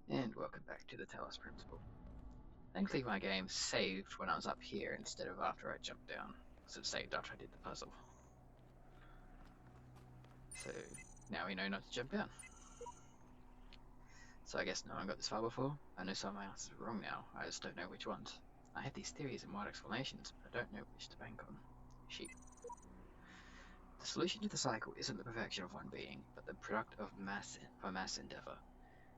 And welcome back to the Talos Principle. Thankfully my game saved when I was up here instead of after I jumped down, because it saved after I did the puzzle. So now we know not to jump down. So I guess no one got this far before. I know some of my answers are wrong now, I just don't know which ones. I have these theories and wild explanations, but I don't know which to bank on. Sheep. The solution to the cycle isn't the perfection of one being, but the product of mass endeavor.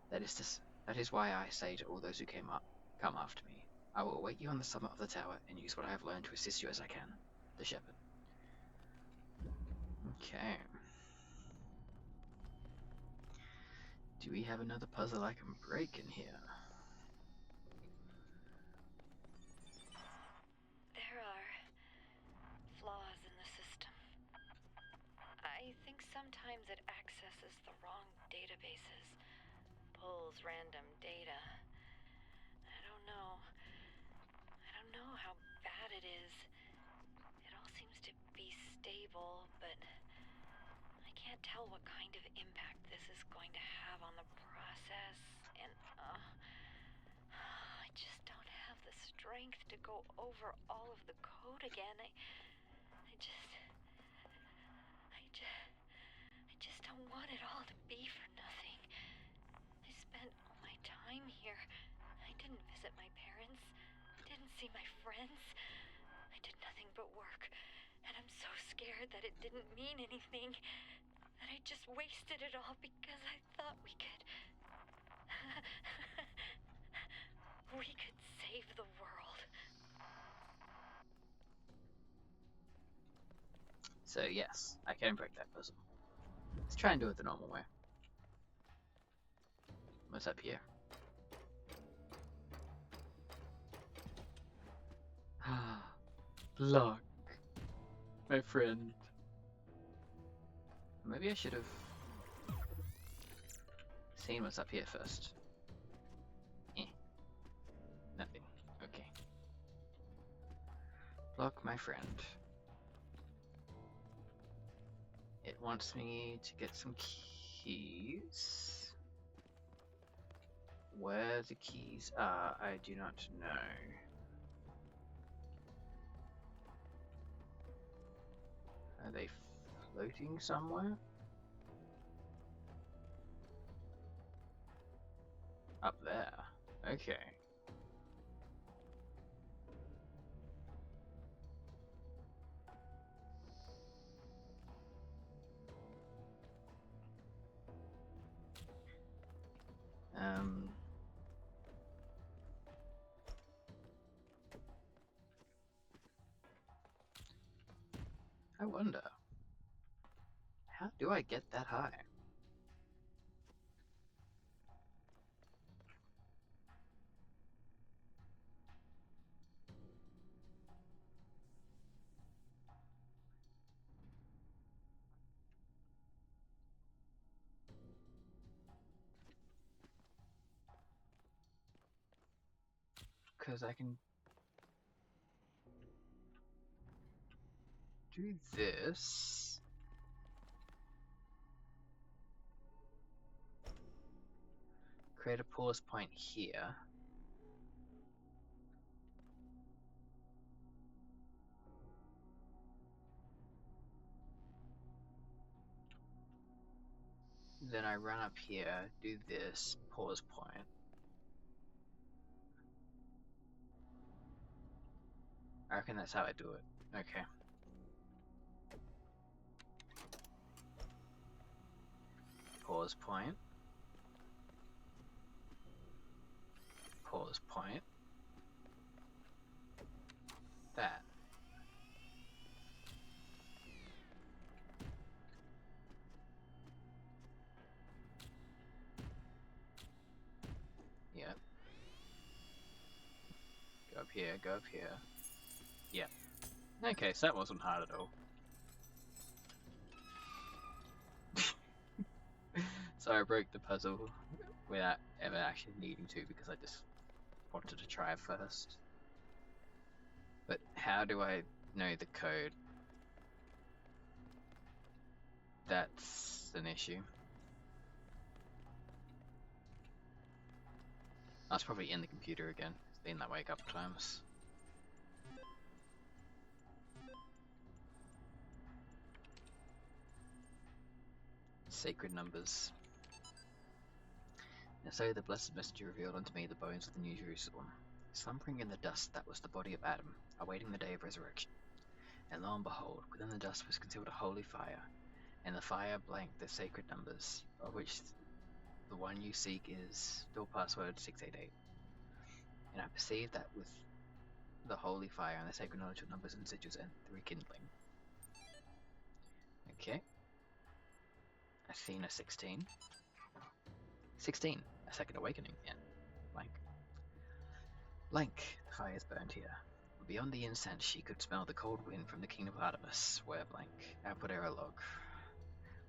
That is why I say to all those who come after me, I will await you on the summit of the tower and use what I have learned to assist you as I can. The Shepherd. Okay. Do we have another puzzle I can break in here? There are flaws in the system. I think sometimes it accesses the wrong databases, pulls random data. I don't know. I don't know how bad it is. It all seems to be stable, but I can't tell what kind of impact this is going to have on the process, and I just don't have the strength to go over all of the code again. I just don't want it all to be for nothing. I spent all my time here. I didn't visit my parents. I didn't see my friends. I did nothing but work. And I'm so scared that it didn't mean anything. That I just wasted it all because I thought we could... we could save the world. So yes, I can break that puzzle. Let's try and do it the normal way. What's up here? Luck, my friend. Maybe I should have seen what's up here first. Nothing. Okay. Luck, my friend. It wants me to get some keys. Where the keys are, I do not know. Are they floating somewhere? Up there. Okay. I wonder, how do I get that high? Because I can do this. Create a pause point here. Then I run up here, do this, pause point. I reckon that's how I do it. Okay. Pause point. Pause point. That. Yep. Go up here, go up here. Yep. Okay, so that wasn't hard at all. So I broke the puzzle without ever actually needing to because I just wanted to try it first. But how do I know the code? That's an issue. I was probably in the computer again. It's been that way a couple times. Sacred numbers. And so the blessed messenger revealed unto me the bones of the New Jerusalem, slumbering in the dust that was the body of Adam, awaiting the day of resurrection. And lo and behold, within the dust was concealed a holy fire, and the fire blanked the sacred numbers, of which the one you seek is door password 688. And I perceived that with the holy fire and the sacred knowledge of numbers and sigils and the rekindling. Okay. Athena 16. 16. A second awakening. Yeah. Blank. Blank. Fire is burned here. Beyond the incense she could smell the cold wind from the kingdom of Artemis, where blank. Output error log.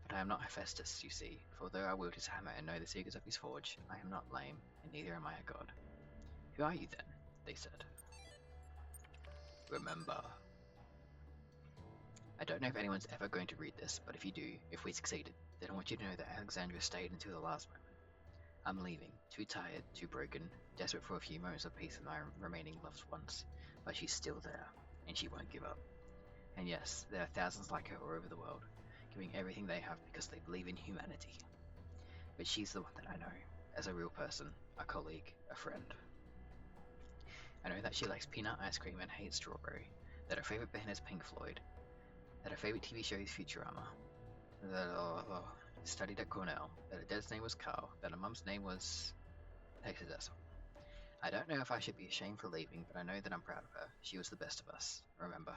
But I am not Hephaestus, you see, for though I wield his hammer and know the secrets of his forge, I am not lame, and neither am I a god. Who are you then? They said. Remember. I don't know if anyone's ever going to read this, but if you do, if we succeeded, then I want you to know that Alexandria stayed until the last moment. I'm leaving, too tired, too broken, desperate for a few moments of peace with my remaining loved ones, but she's still there, and she won't give up. And yes, there are thousands like her all over the world, giving everything they have because they believe in humanity. But she's the one that I know, as a real person, a colleague, a friend. I know that she likes peanut ice cream and hates strawberry, that her favorite band is Pink Floyd, that her favorite TV show is Futurama, that studied at Cornell, that her dad's name was Carl, that her mum's name was Hexadecimal. I don't know if I should be ashamed for leaving, but I know that I'm proud of her. She was the best of us. Remember.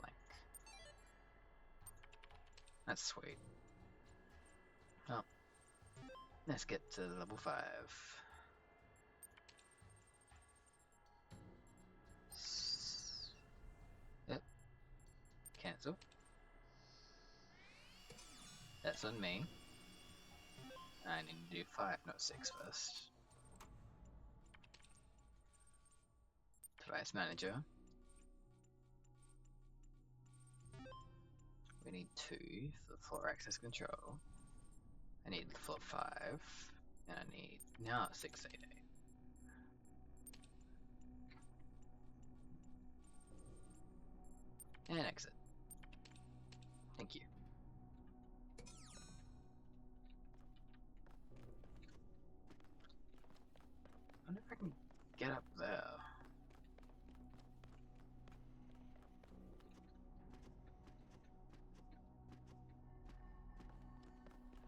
Blank. That's sweet. Well, let's get to level 5. Yep. Cancel. That's on me. I need to do 5, not 6 first. Device manager. We need 2 for floor access control. I need floor 5. And I need now 688. And exit. Thank you. I wonder if I can get up there.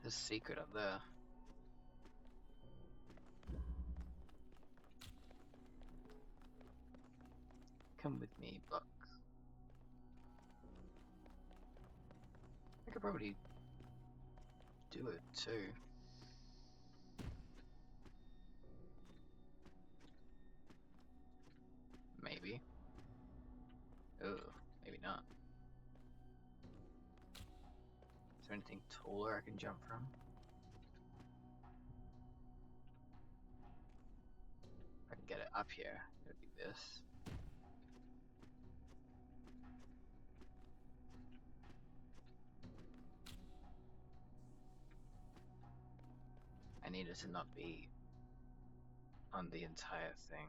There's a secret up there. Come with me, Buck. I could probably do it too. Maybe. Oh, maybe not. Is there anything taller I can jump from? If I can get it up here, it would be this. I need it to not be on the entire thing.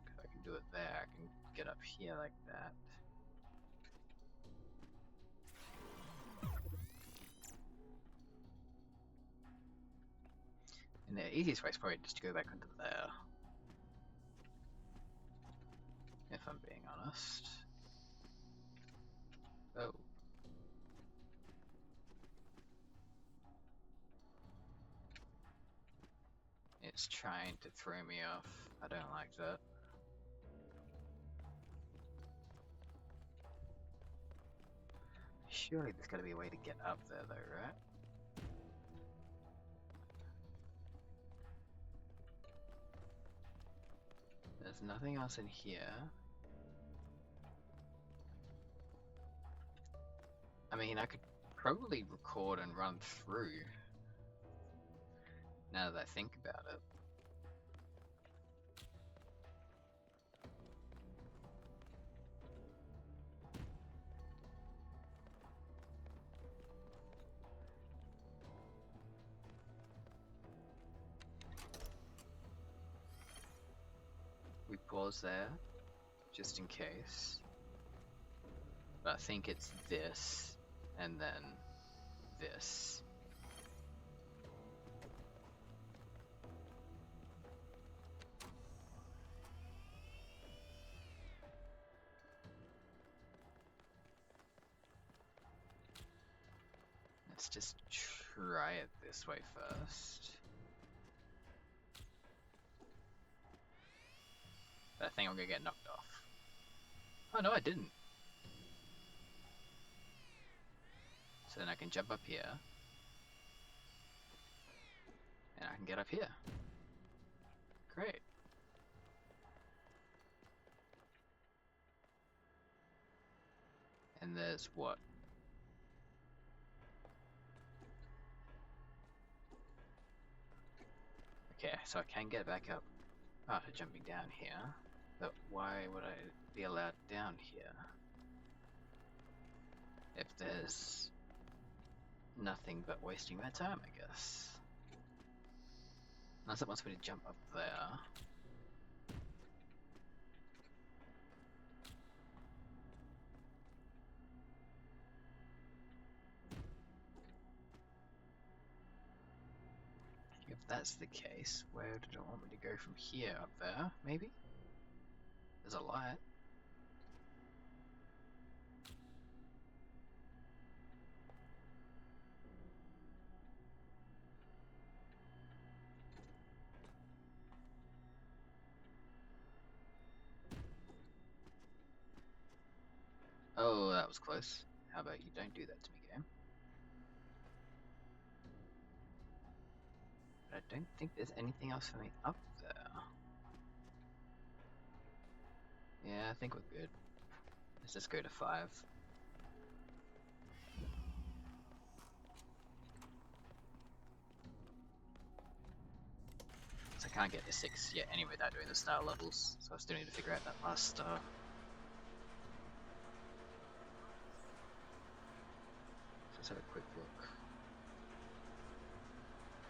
If I can do it there, I can get up here like that. And the easiest way is probably just to go back onto there. If I'm being honest. Oh. It's trying to throw me off. I don't like that. Surely there's gotta be a way to get up there though, right? There's nothing else in here. I mean, I could probably record and run through. Now that I think about it. we pause there, just in case. But I think it's this, and then this. Let's just try it this way first. But I think I'm gonna get knocked off. Oh no, I didn't. So then I can jump up here. And I can get up here. Great. And there's what? Okay, so I can get back up after jumping down here. But why would I be allowed down here? If there's nothing but wasting my time, I guess. Unless it wants me to jump up there. If that's the case, where did it want me to go from here? Up there, maybe? There's a light. Oh, that was close. How about you don't do that to me, game? But I don't think there's anything else for me up there. Yeah, I think we're good. Let's just go to 5. So I can't get to 6 yet anyway without doing the star levels, so I still need to figure out that last star. So let's have a quick look.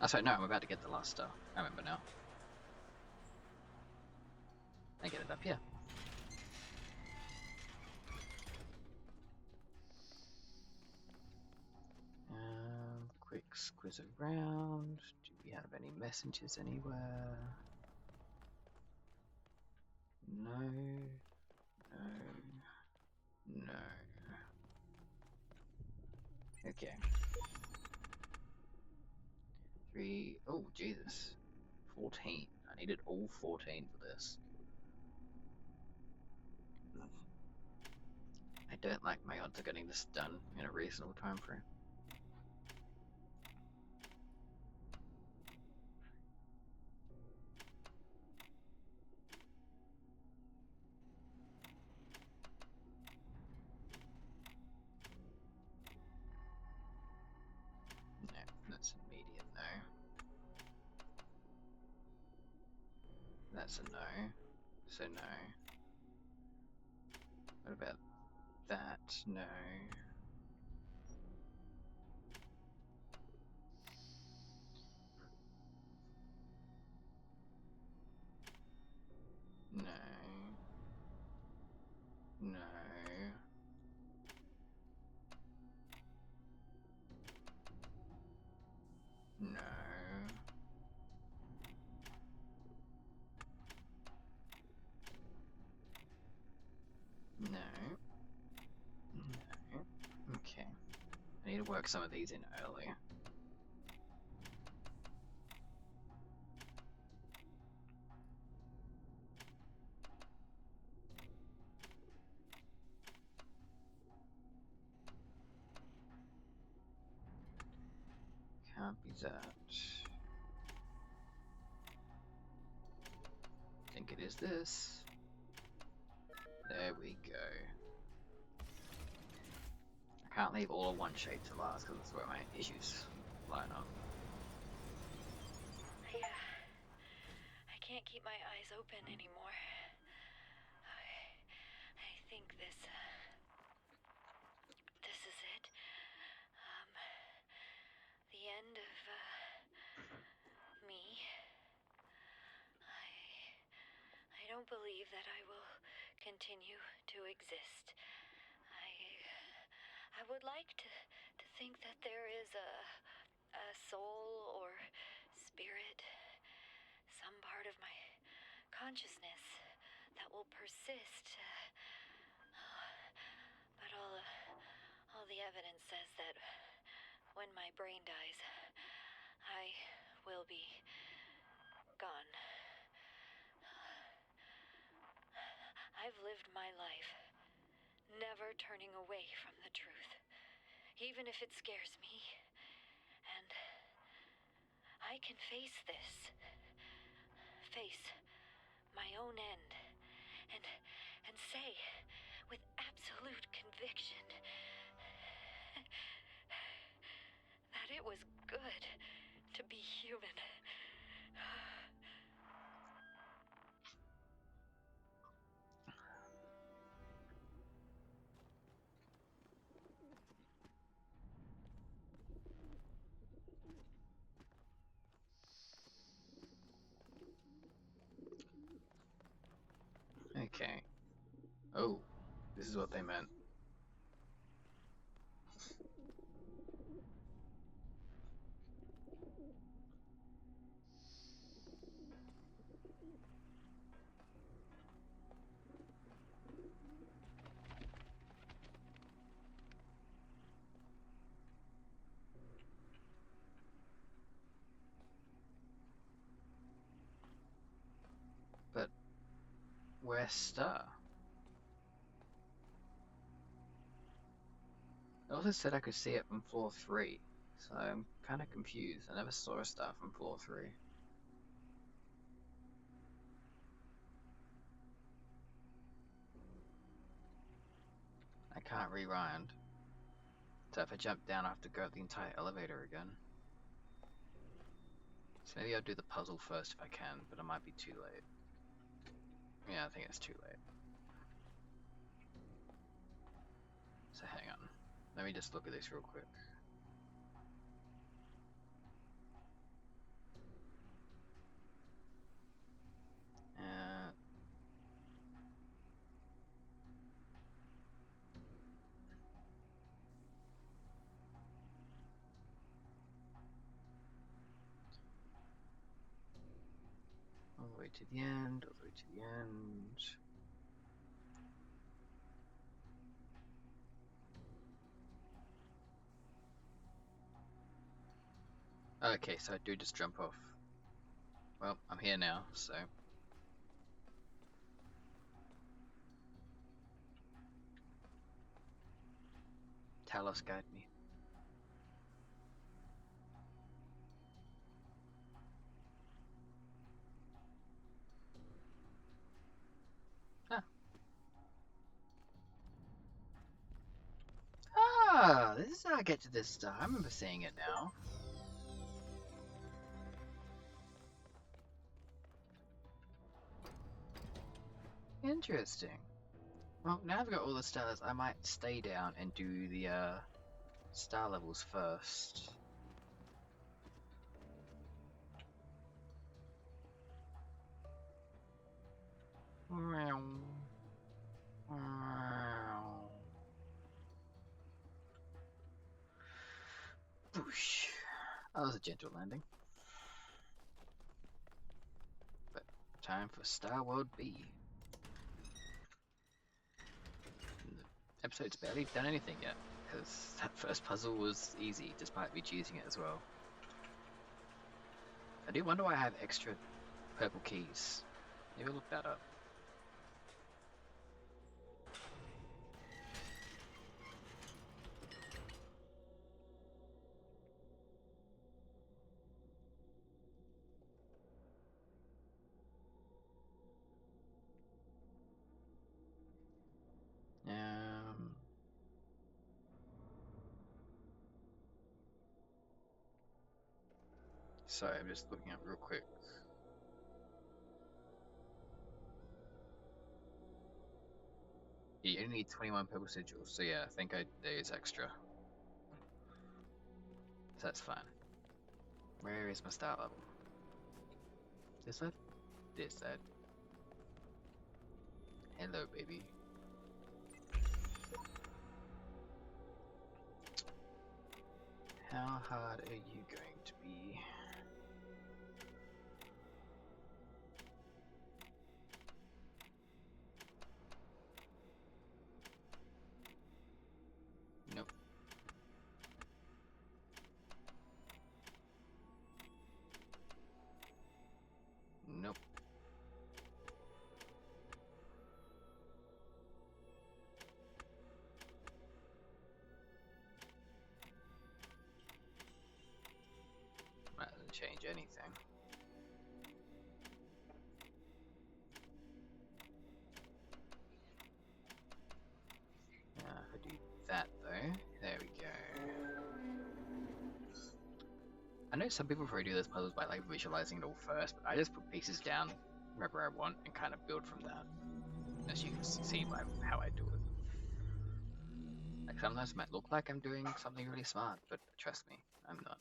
Oh, sorry, no, I'm about to get the last star. I remember now. I get it up here. Quick squiz around. Do we have any messengers anywhere? No. No. No. Okay. 3. Oh, Jesus. 14. I needed all 14 for this. I don't like my odds of getting this done in a reasonable time frame. No, that's a medium no. That's a no. So no. What about that? No. No. No. No. No. No. Okay. I need to work some of these in early. Can't be that. I think it is this. There we go. I can't leave all of one shape to last because that's where my issues line up. I can't keep my eyes open anymore. I think this is it. The end of me. I don't believe that I will continue to exist. I would like to think that there is a soul or spirit, some part of my consciousness that will persist. But all the evidence says that when my brain dies, I will be gone. I've lived my life, never turning away from the truth, even if it scares me. And I can face this. Face my own end. And say, with absolute conviction, that it was good to be human. Okay. Oh, this is what they meant. But where's Star? It also said I could see it from floor 3, so I'm kind of confused. I never saw a star from floor 3. I can't rewind. So if I jump down, I have to go up the entire elevator again. So maybe I'll do the puzzle first if I can, but it might be too late. Yeah, I think it's too late. So hang on. Let me just look at this real quick. Uh, all the way to the end, all the way to the end. Okay, so I do just jump off. Well, I'm here now, so. Talos guide me. Ah, this is how I get to this star. I remember seeing it now. Interesting. Well, now I've got all the stars, I might stay down and do the star levels first. Meow. Meow. Boosh. That was a gentle landing. But time for Star World B. The episode's barely done anything yet, because that first puzzle was easy, despite me choosing it as well. I do wonder why I have extra purple keys. Maybe I'll look that up. Sorry, I'm just looking up real quick. Yeah, you only need 21 purple sigils, so yeah, I think there is extra. So that's fine. Where is my star level? This side? This side. Hello, baby. How hard are you going to be? Nope. Nope. That doesn't change anything. If I do that though, there we go. I know some people probably do those puzzles by like visualizing it all first, but I just put pieces down wherever I want and kind of build from that. As you can see by how I do it. Like sometimes it might look like I'm doing something really smart, but trust me, I'm not.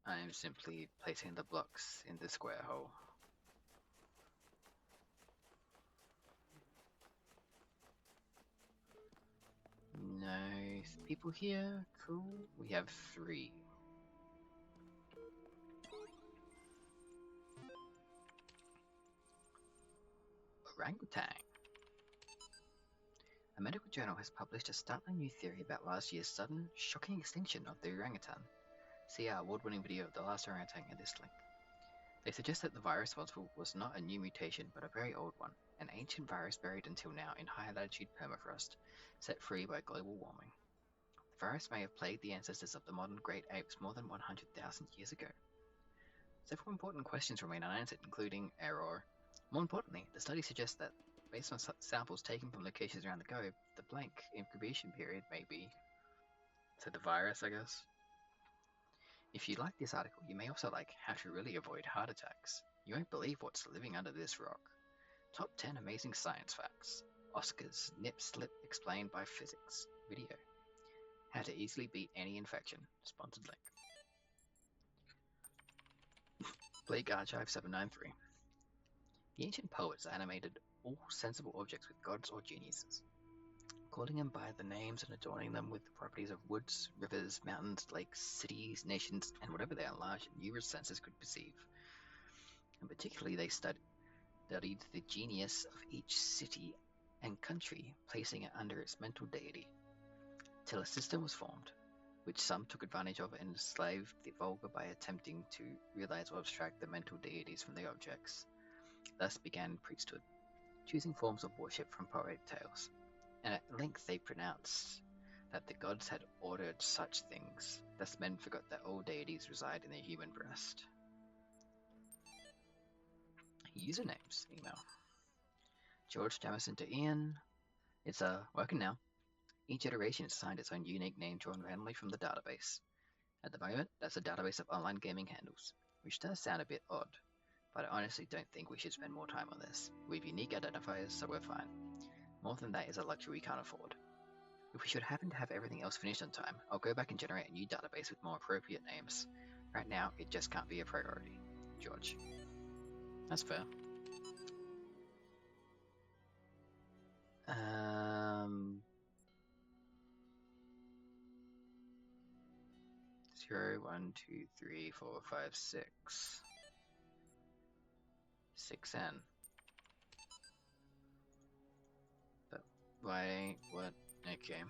I'm simply placing the blocks in the square hole. No people here. Cool. We have 3. Orangutan. A medical journal has published a startling new theory about last year's sudden, shocking extinction of the orangutan. See our award-winning video of the last orangutan in this link. They suggest that the virus responsible was not a new mutation, but a very old one, an ancient virus buried until now in high-latitude permafrost, set free by global warming. The virus may have plagued the ancestors of the modern great apes more than 100,000 years ago. Several important questions remain unanswered, including error. More importantly, the study suggests that, based on samples taken from locations around the globe, the blank incubation period may be to the virus, I guess. If you like this article, you may also like how to really avoid heart attacks. You won't believe what's living under this rock. Top 10 amazing science facts. Oscars, nip slip explained by physics. Video. How to easily beat any infection. Sponsored link. Bleak Archive 793. The ancient poets animated all sensible objects with gods or geniuses, calling them by the names and adorning them with the properties of woods, rivers, mountains, lakes, cities, nations, and whatever their large and numerous senses could perceive. And particularly they studied the genius of each city and country, placing it under its mental deity, till a system was formed, which some took advantage of and enslaved the vulgar by attempting to realize or abstract the mental deities from the objects. Thus began priesthood, choosing forms of worship from poetic tales, and at length they pronounced that the gods had ordered such things, thus men forgot that all deities reside in the human breast. Usernames, email. George Jamison to Ian. It's working now. Each iteration is assigned its own unique name drawn randomly from the database. At the moment, that's a database of online gaming handles, which does sound a bit odd, but I honestly don't think we should spend more time on this. We have unique identifiers, so we're fine. More than that is a luxury we can't afford. If we should happen to have everything else finished on time, I'll go back and generate a new database with more appropriate names. Right now, it just can't be a priority. George. That's fair. 0, 1, 2, 3, 4, 5, 6. 6N. But why? What? Okay.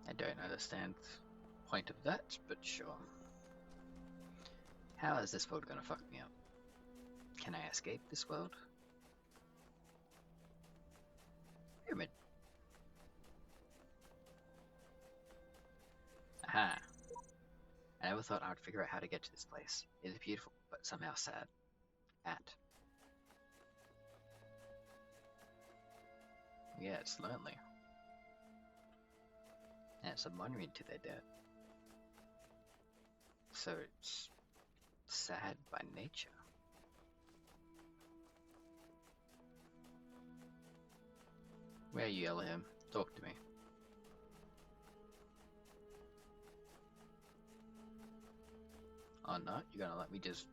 I don't understand the point of that, but sure. How is this world gonna fuck me up? Can I escape this world? Pyramid. Aha. I never thought I would figure out how to get to this place. It is beautiful, but somehow sad. Yeah, it's lonely. And it's a monument to their dead. So it's sad by nature. Where are you, Elohim? Talk to me. Oh no, you're gonna let me just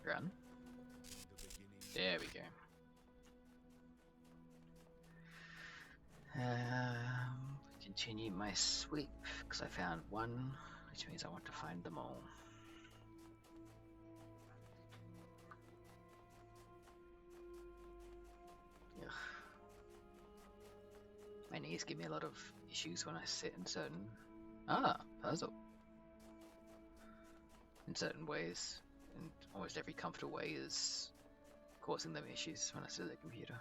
Run. There we go. Continue my sweep, because I found one, which means I want to find them all. Ugh. My knees give me a lot of issues when I sit in certain... puzzle. In certain ways, and almost every comfortable way is causing them issues when I sit at the computer.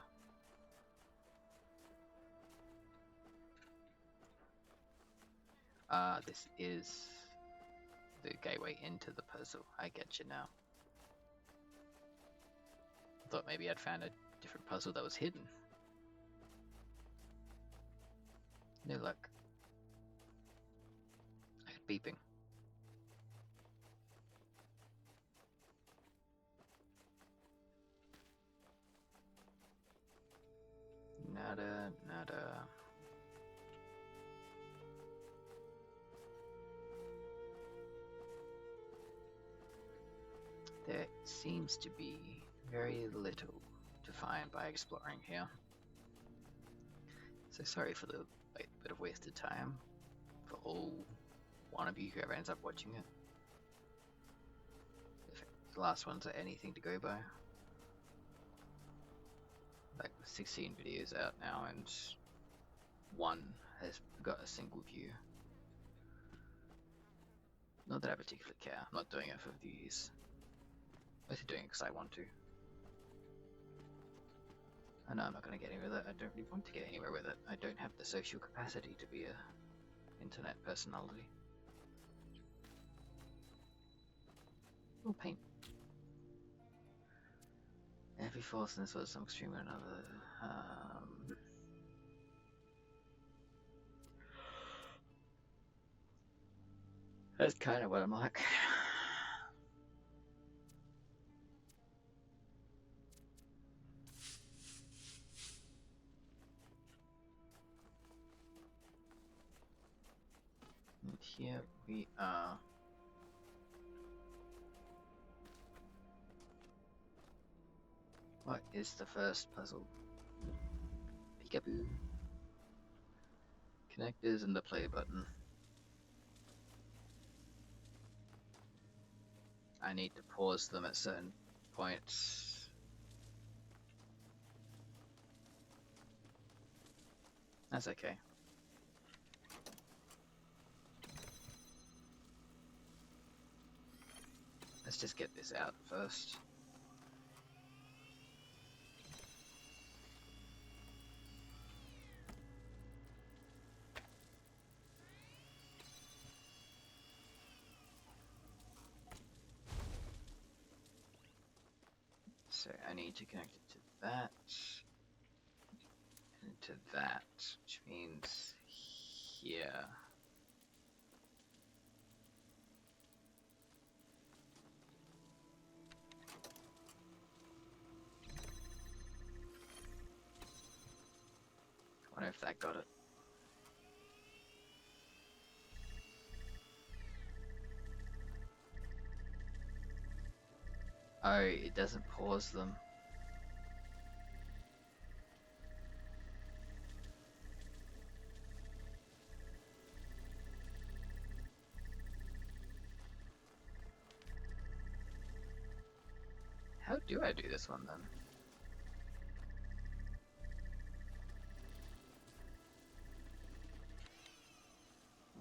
This is the gateway into the puzzle. I get you now. Thought maybe I'd found a different puzzle that was hidden. No luck. I heard beeping. Nada, nada. There seems to be very little to find by exploring here. So sorry for the bit of wasted time for all one of you whoever ends up watching it. If the last ones are anything to go by. Like 16 videos out now and one has got a single view. Not that I particularly care, I'm not doing it for views. I'm mostly doing it because I want to. I know I'm not going to get anywhere with it, I don't really want to get anywhere with it. I don't have the social capacity to be a internet personality. Oh, paint. Every force in this was some extreme or another. That's kind of what I'm like. And here we are. What is the first puzzle? Peekaboo. Connectors and the play button. I need to pause them at certain points. That's okay. Let's just get this out first. So I need to connect it to that, and to that, which means here. I wonder if that got it. Oh, it doesn't pause them. How do I do this one then?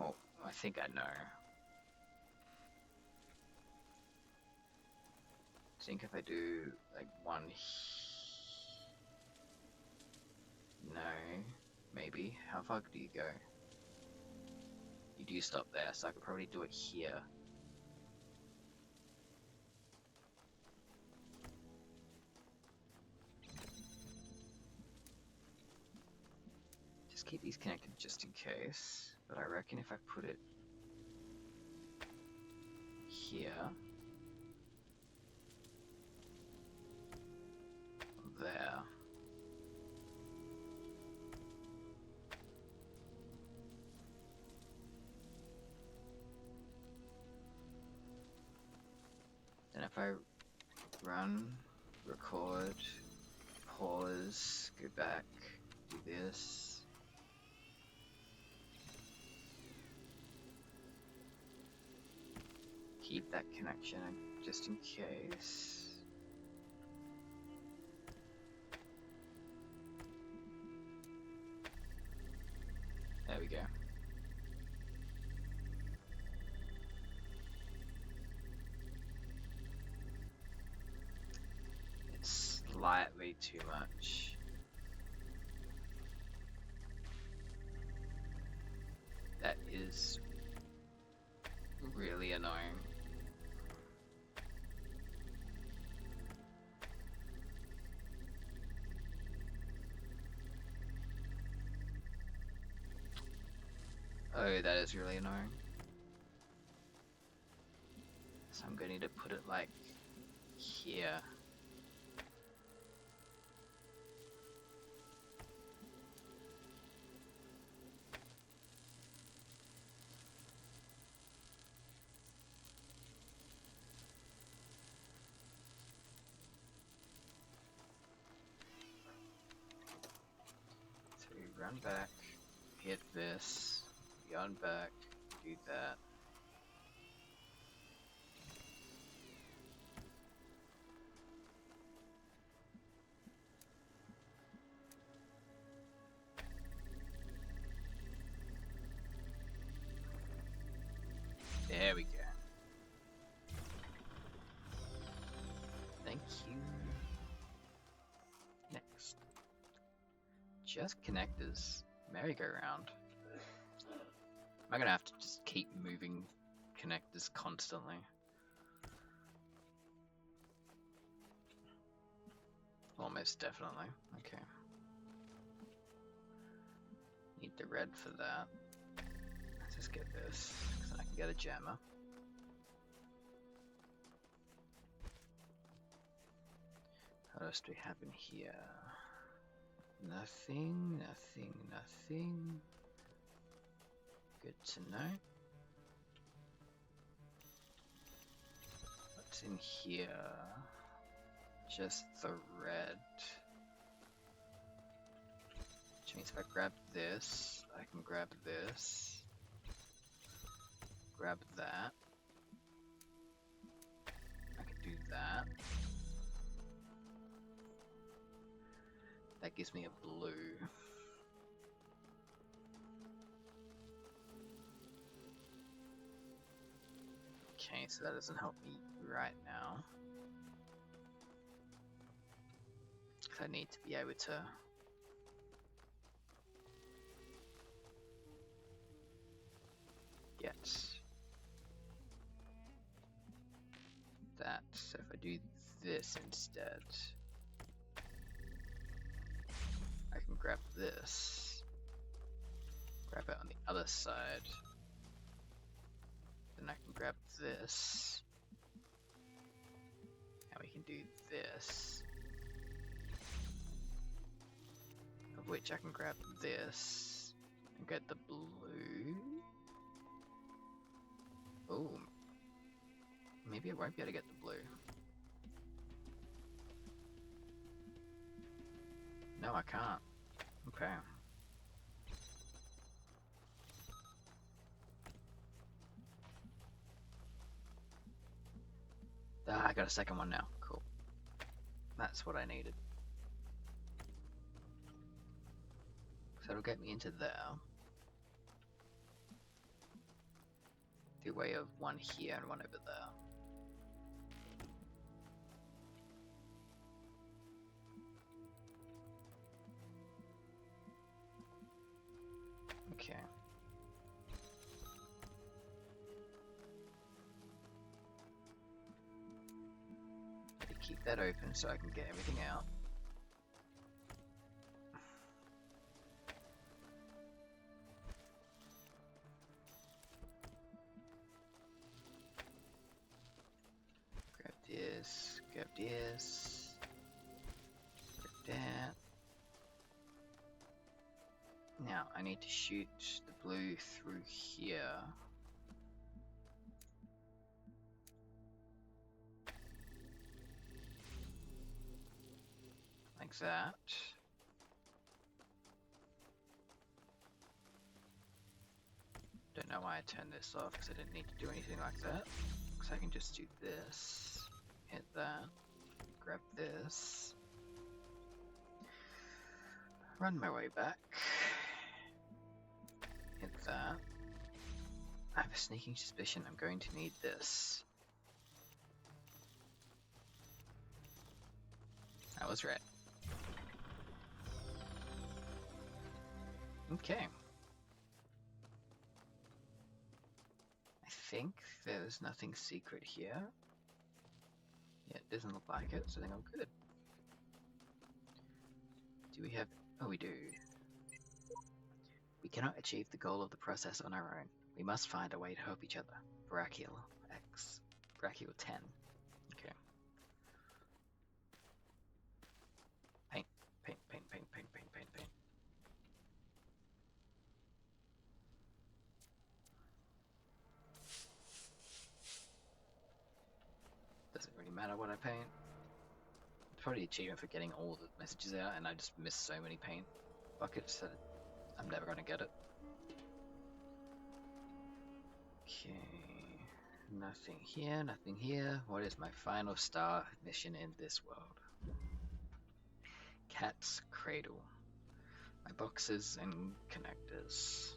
Oh, I think I know. I think if I do like one, no, maybe. How far do you go? You do stop there, so I could probably do it here. Just keep these connected just in case. But I reckon if I put it here, there. Then if I run, record, pause, go back, do this. Keep that connection just in case. There we go. It's slightly too much. That is really annoying. Oh, that is really annoying. So I'm going to need to put it like here. So we run back, hit this, run back, do that. There we go. Thank you. Next. Just connectors. Merry-go-round. Am I gonna have to just keep moving connectors constantly? Almost definitely. Okay. Need the red for that. Let's just get this, because then I can get a jammer. What else do we have in here? Nothing, nothing, nothing. Good to know. What's in here? Just the red. Which means if I grab this, I can grab this. Grab that. I can do that. That gives me a blue. Okay, so that doesn't help me right now. I need to be able to get that. So if I do this instead, I can grab this, grab it on the other side, then I can grab this, and we can do this, of which I can grab this and get the blue. Oh, maybe I won't be able to get the blue. No, I can't. Okay. Ah, I got a second one now. Cool. That's what I needed. So it'll get me into there. The way of one here and one over there. Okay. Keep that open so I can get everything out. Grab this, grab this, grab that. Now I need to shoot the blue through here. like that. Don't know why I turned this off, because I didn't need to do anything like that. So I can just do this, hit that, grab this, run my way back, hit that. I have a sneaking suspicion I'm going to need this. I was right. Okay. I think there's nothing secret here. Yeah, it doesn't look like it, so I think I'm good. Do we have... Oh, we do. We cannot achieve the goal of the process on our own. We must find a way to help each other. Brachial X. Brachial 10. Okay. Paint, paint, paint, paint, paint, paint, paint, paint. Doesn't really matter what I paint. It's probably an achievement for getting all the messages out, and I just missed so many paint buckets that I'm never gonna get it. Okay, nothing here, nothing here. What is my final star mission in this world? Cat's Cradle. My boxes and connectors.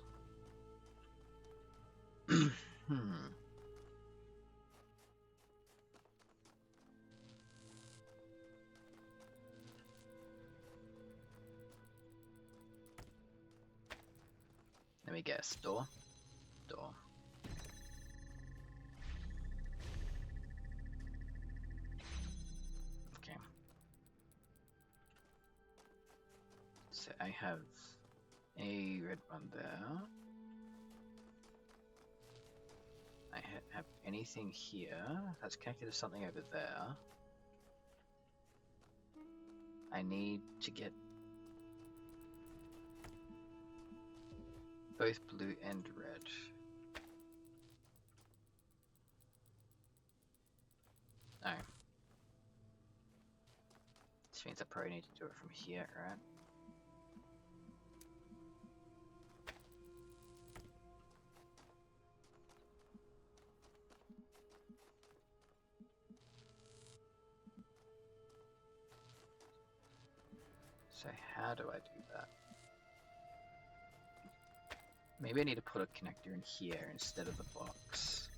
Let me guess. Door? Door. Okay. So I have a red one there. I have anything here that's connected to something over there. I need to get both blue and red. No. This means I probably need to do it from here, right? So how do I do that? Maybe I need to put a connector in here instead of the box.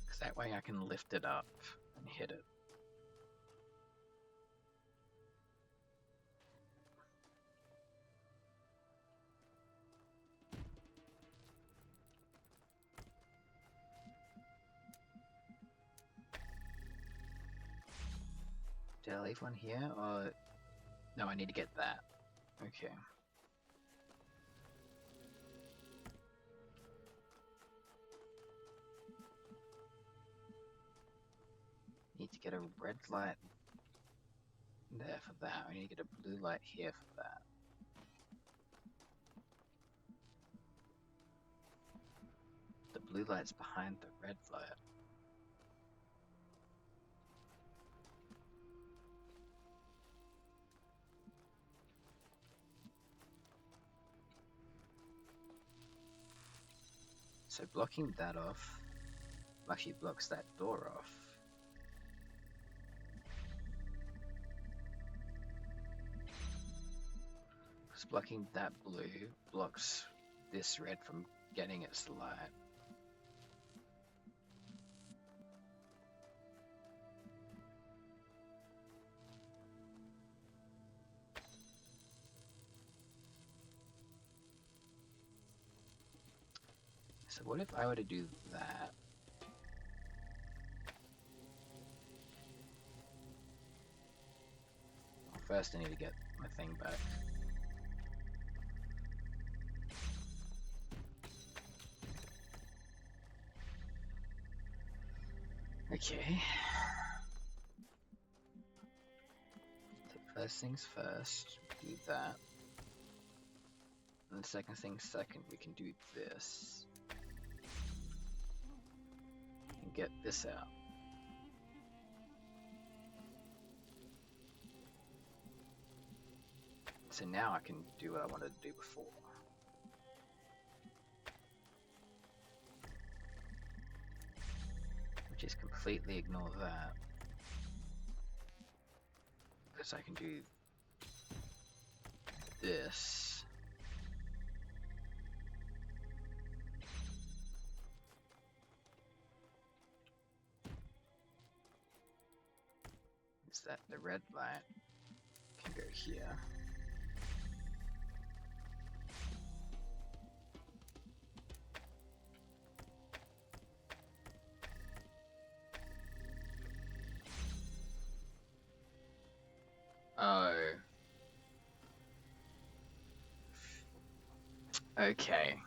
Because that way I can lift it up and hit it. Did I leave one here, or... No, I need to get that. Okay. Need to get a red light there for that. I need to get a blue light here for that. The blue light's behind the red light. So blocking that off actually blocks that door off. Because blocking that blue blocks this red from getting its light. So what if I were to do that? Well, first I need to get my thing back. Okay. So first things first, do that. And the second thing second, we can do this. And get this out. So now I can do what I wanted to do before. Which is completely ignore that. Because I can do this. Is that the red light can go here. Oh. Okay.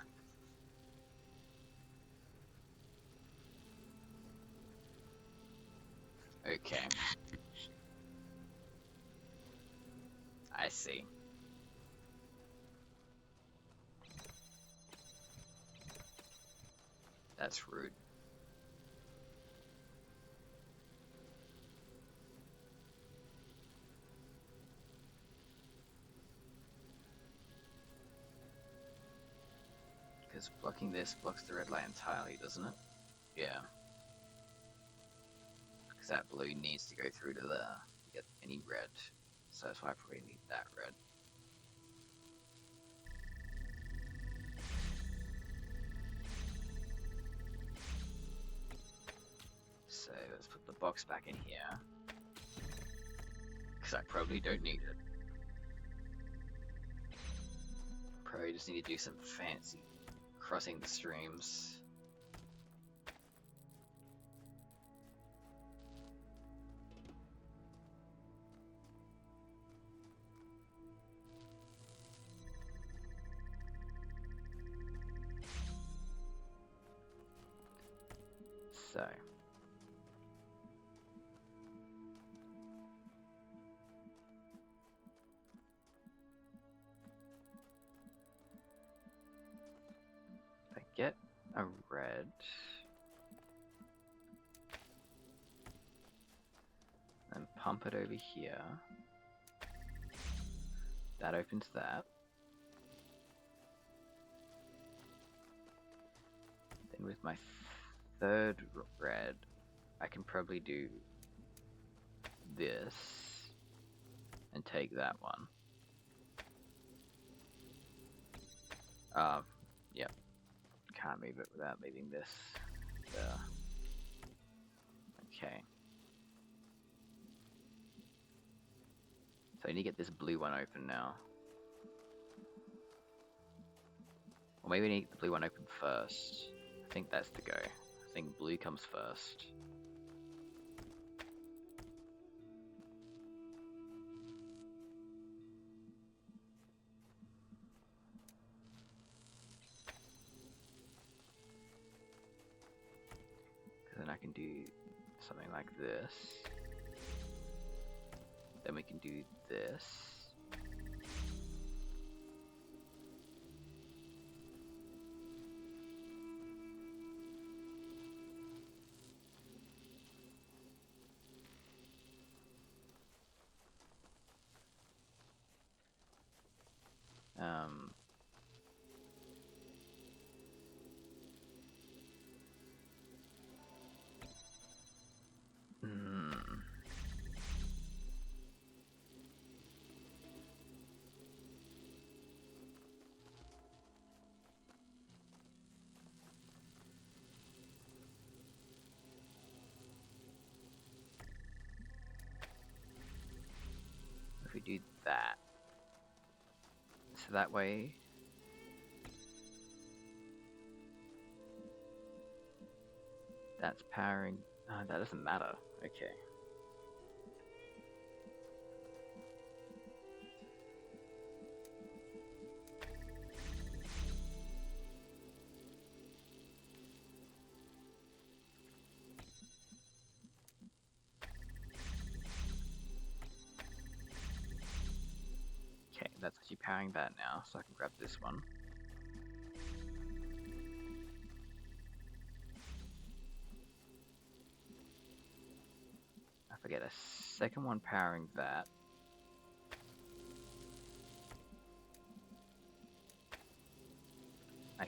Okay. I see. That's rude. Because blocking this blocks the red light entirely, doesn't it? Yeah. Because that blue needs to go through to there to get any red. So that's why I probably need that red. So let's put the box back in here. Because I probably don't need it. Probably just need to do some fancy crossing the streams. So if I get a red, and pump it over here, that opens that. Then with my third red, I can probably do this and take that one. Yep. Can't move it without leaving this there. Okay. So I need to get this blue one open now. Or maybe I need the blue one open first. I think that's the go. I think blue comes first. Then I can do something like this. Then we can do this. If we do that, so that way that's powering. That doesn't matter. Okay. Okay, that's actually powering that now, so I can grab this one. If I get a second one powering that,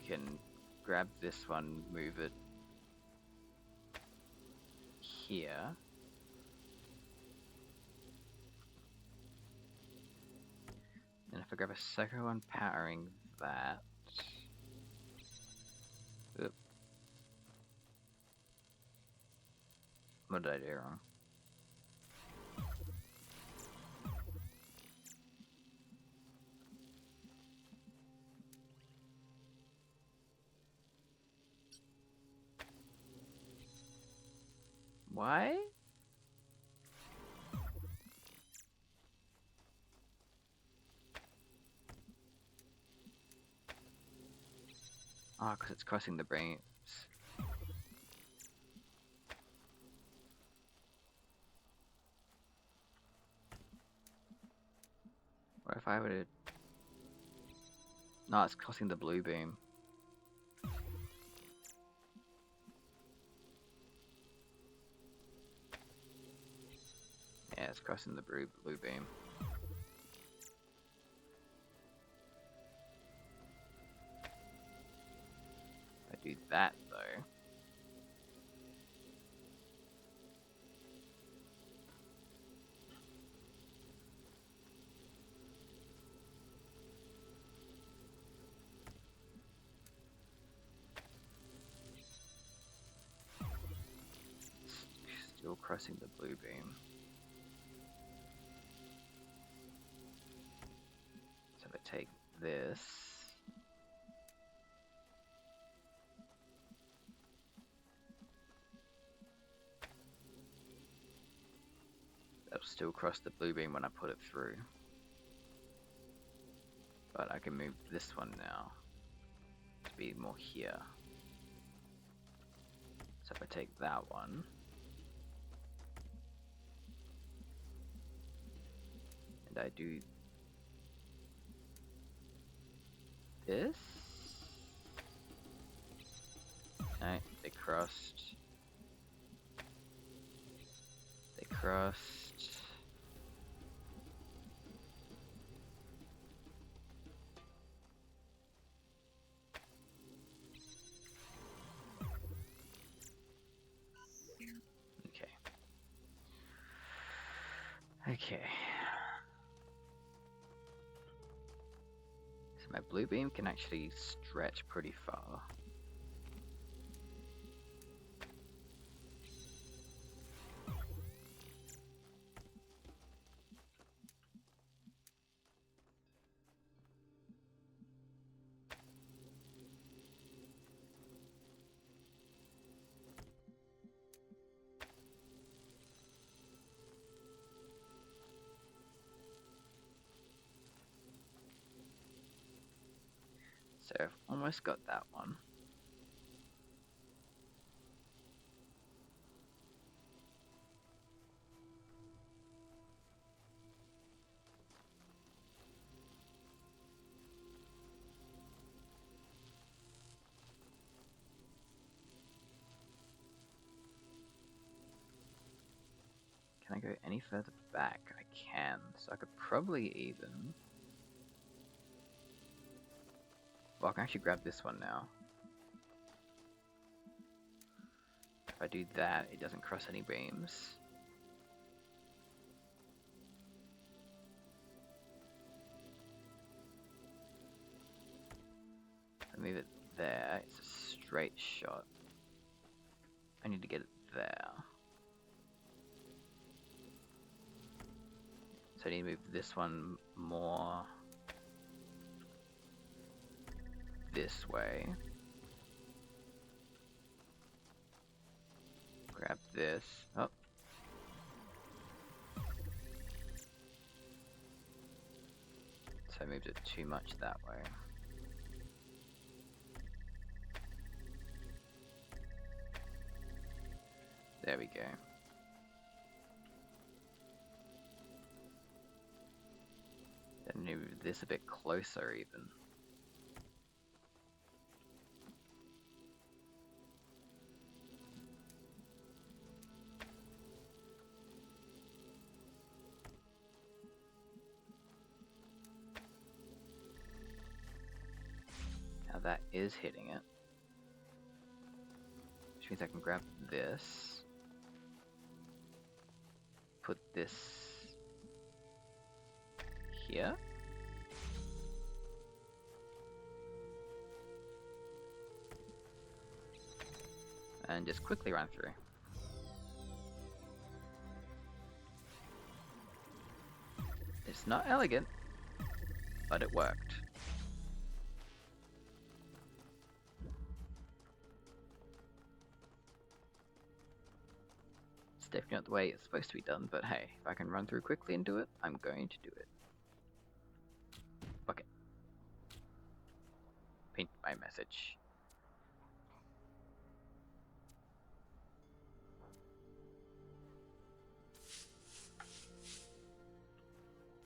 can grab this one, move it here. And if I grab a second one powering that... Oop. What did I do wrong? Why? Ah, because it's crossing the brains. What if I were to... No, it's crossing the blue beam. Yeah, it's crossing the blue beam. If I do that, though... Still crossing the blue beam. So if I take this... That'll still cross the blue beam when I put it through. But I can move this one now to be more here. So if I take that one... And I do... this? No, they crossed. They crossed. Okay. Okay. So my blue beam can actually stretch pretty far. So I've almost got that one. Can I go any further back? I can, so I could probably even... Well, I can actually grab this one now. If I do that, it doesn't cross any beams. I move it there, it's a straight shot. I need to get it there. So I need to move this one more this way. Grab this. Oh. So I moved it too much that way. There we go. Then move this a bit closer even. Now that is hitting it. Which means I can grab this. Put this here. And just quickly run through. It's not elegant, but it worked. It's definitely not the way it's supposed to be done, but hey, if I can run through quickly and do it, I'm going to do it. Fuck it. Paint my message.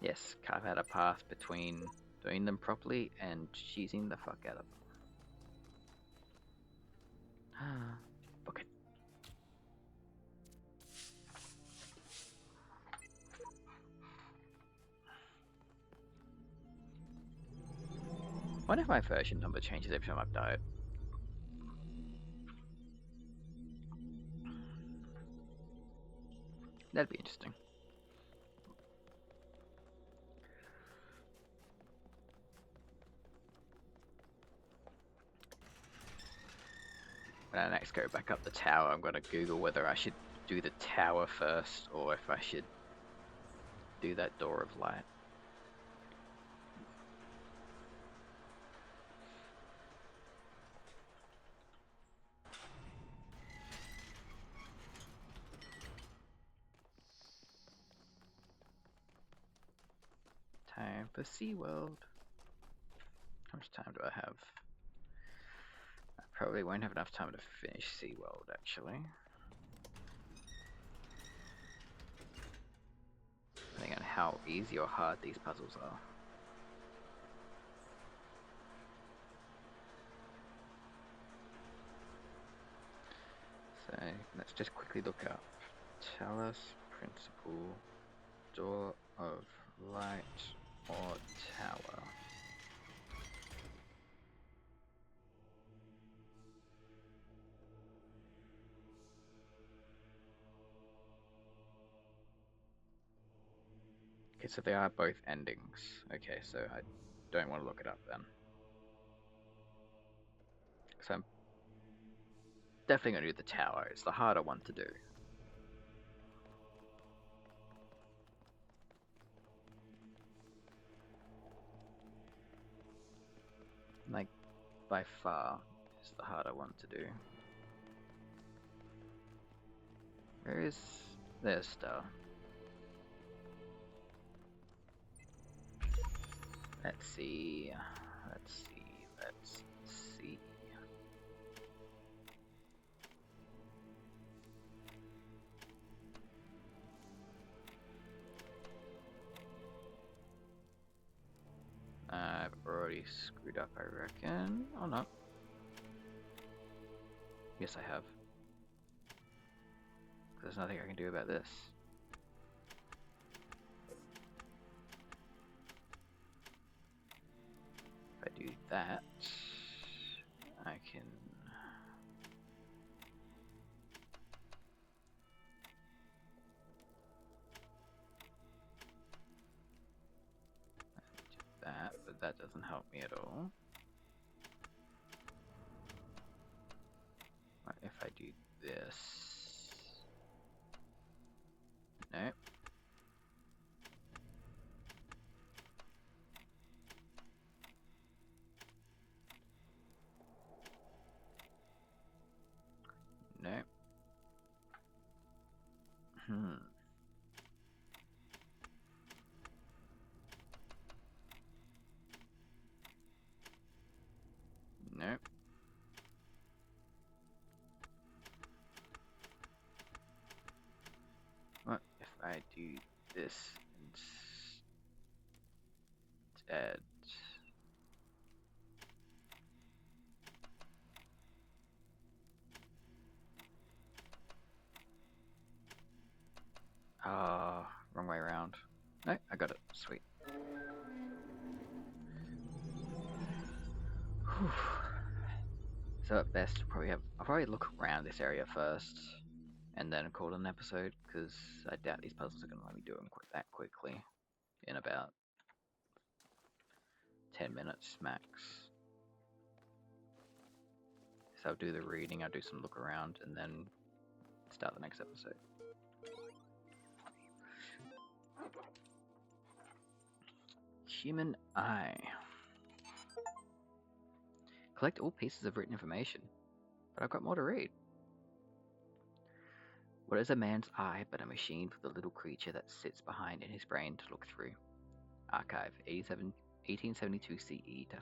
Yes, carve out a path between doing them properly and cheesing the fuck out of them. Fuck it. I wonder if my version number changes every time I've died. That'd be interesting. When I next go back up the tower, I'm going to Google whether I should do the tower first or if I should do that door of light. Time for SeaWorld. How much time do I have? I probably won't have enough time to finish SeaWorld, actually. Depending on how easy or hard these puzzles are. So, let's just quickly look up Talos Principle, Door of Light, or Tower. Okay, so they are both endings. Okay, so I don't want to look it up then. So I'm definitely going to do the tower. It's the harder one to do. Like, by far, it's the harder one to do. Where is... There's Star. Let's see. Let's see. I've already screwed up, I reckon. Oh no. Yes, I have. There's nothing I can do about this. If I do that, I can... do that, but that doesn't help me at all. What if I do this? Nope. Nope. Nope. What if I do this instead? Ah, wrong way around. No, I got it. Sweet. Whew. So at best, I'll probably look around this area first, and then call it an episode, because I doubt these puzzles are going to let me do them that quickly, in about 10 minutes max. So I'll do the reading, I'll do some look around, and then start the next episode. Human eye. Collect all pieces of written information, but I've got more to read. What is a man's eye but a machine for the little creature that sits behind in his brain to look through? Archive 1872 CE to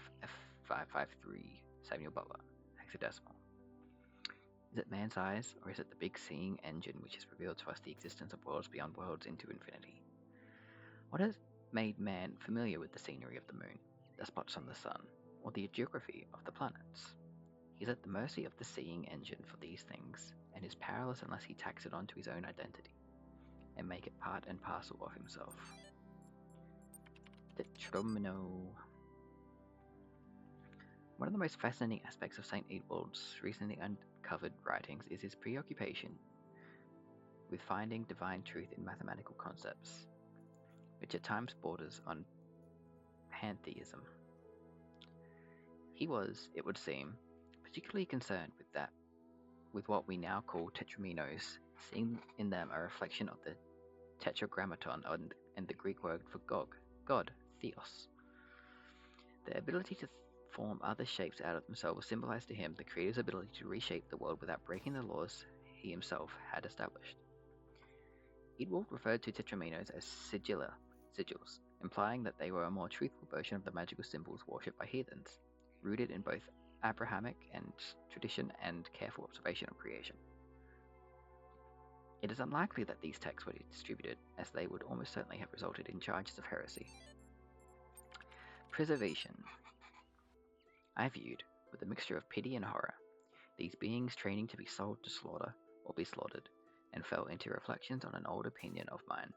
F553 Samuel Butler. Hexadecimal. Is it man's eyes, or is it the big seeing engine which has revealed to us the existence of worlds beyond worlds into infinity? What has made man familiar with the scenery of the moon, the spots on the sun, or the geography of the planets? He's at the mercy of the seeing engine for these things, and is powerless unless he tacks it onto his own identity, and make it part and parcel of himself. Detromino. One of the most fascinating aspects of St. Eadwald's recently uncovered writings is his preoccupation with finding divine truth in mathematical concepts, which at times borders on pantheism. He was, it would seem, particularly concerned with what we now call tetraminos, seeing in them a reflection of the tetragrammaton and the Greek word for God, theos. Their ability to form other shapes out of themselves symbolized to him the Creator's ability to reshape the world without breaking the laws he himself had established. Eadwald referred to tetraminos as sigils, implying that they were a more truthful version of the magical symbols worshipped by heathens, rooted in both Abrahamic and tradition and careful observation of creation. It is unlikely that these texts were distributed, as they would almost certainly have resulted in charges of heresy. Preservation. I viewed, with a mixture of pity and horror, these beings training to be sold to slaughter or be slaughtered, and fell into reflections on an old opinion of mine,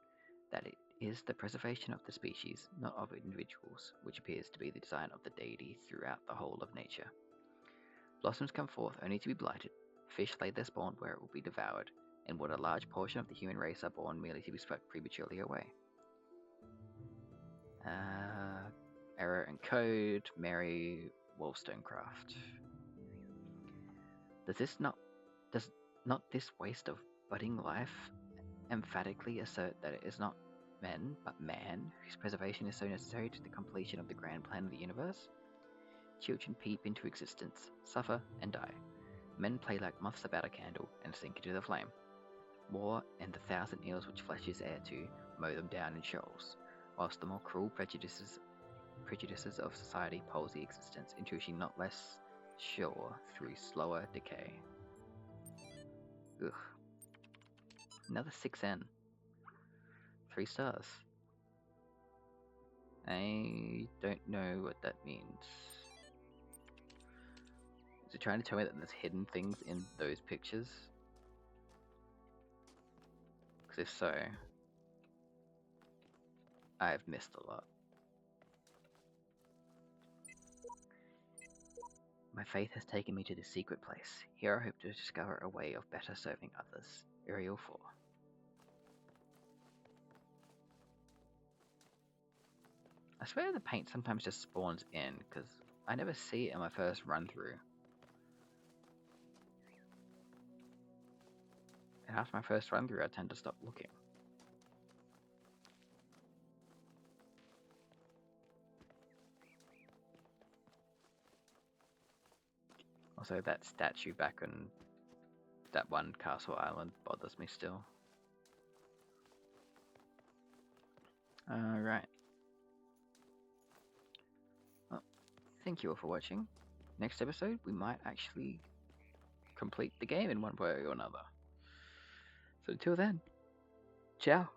that it is the preservation of the species, not of individuals, which appears to be the design of the deity throughout the whole of nature. Blossoms come forth only to be blighted, fish lay their spawn where it will be devoured, and what a large portion of the human race are born merely to be swept prematurely away. Error and code, Mary Wollstonecraft. Does not this waste of budding life emphatically assert that it is not men, but man, whose preservation is so necessary to the completion of the grand plan of the universe? Children peep into existence, suffer, and die. Men play like moths about a candle and sink into the flame. War and the thousand ills which flesh is heir to mow them down in shoals, whilst the more cruel prejudices of society palsy existence, intuition not less sure through slower decay. Ugh. Another 6N. 3 stars. I don't know what that means. Is it trying to tell me that there's hidden things in those pictures? Because if so, I've missed a lot. My faith has taken me to this secret place. Here I hope to discover a way of better serving others. Uriel 4. I swear the paint sometimes just spawns in, because I never see it in my first run through. And after my first run through, I tend to stop looking. Also, that statue back on that one castle island bothers me still. Alright. Well, thank you all for watching. Next episode, we might actually complete the game in one way or another. So until then, ciao.